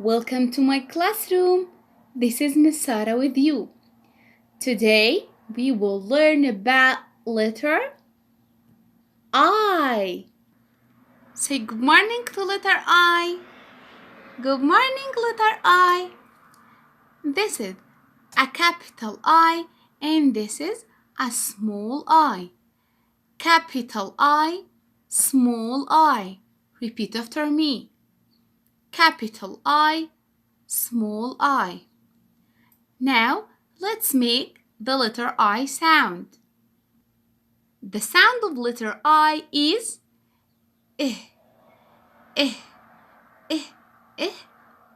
Welcome to my classroom. This is Miss Sarah with you. Today we will learn about letter I. Say good morning to letter I. Good morning, letter I. This is a capital I and this is a small I. Capital I, small I. Repeat after me. Capital I, small I. Now let's make the letter I sound. The sound of letter I is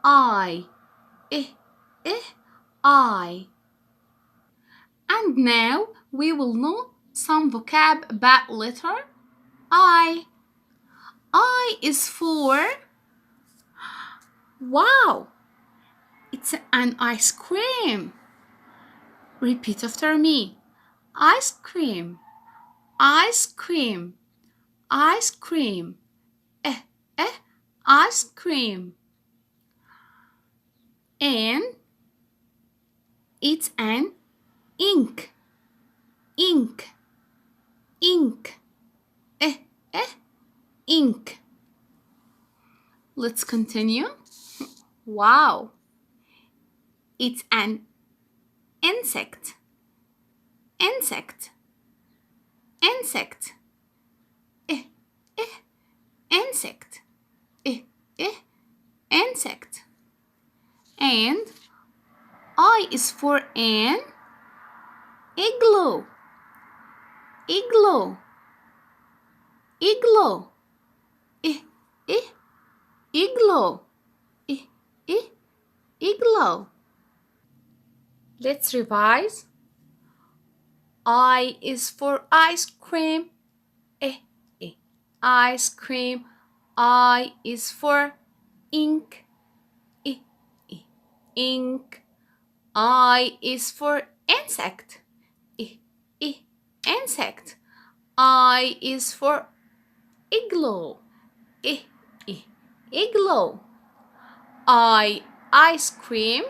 I. I. And now we will know some vocab about letter I. I is for wow, it's an ice cream. Repeat after me. Ice cream, ice cream, ice cream. Ice cream. And it's an ink, ink, ink. Ink. Let's continue. Wow, it's an insect, insect, insect. Insect, insect. And I is for an igloo, igloo, igloo. Igloo, igloo. Let's revise. I is for ice cream. Ice cream. I is for ink. Ink. I is for insect. Insect. I is for igloo. Igloo. I ice cream.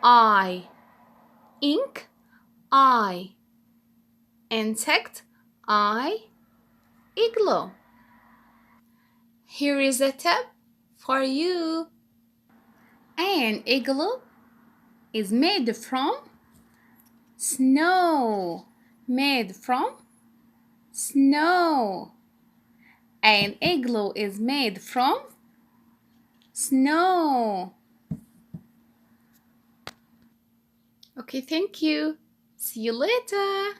I ink. I insect. I igloo. Here is a tip for you. An igloo is made from snow. Made from snow. An igloo is made from snow. Okay, thank you. See you later.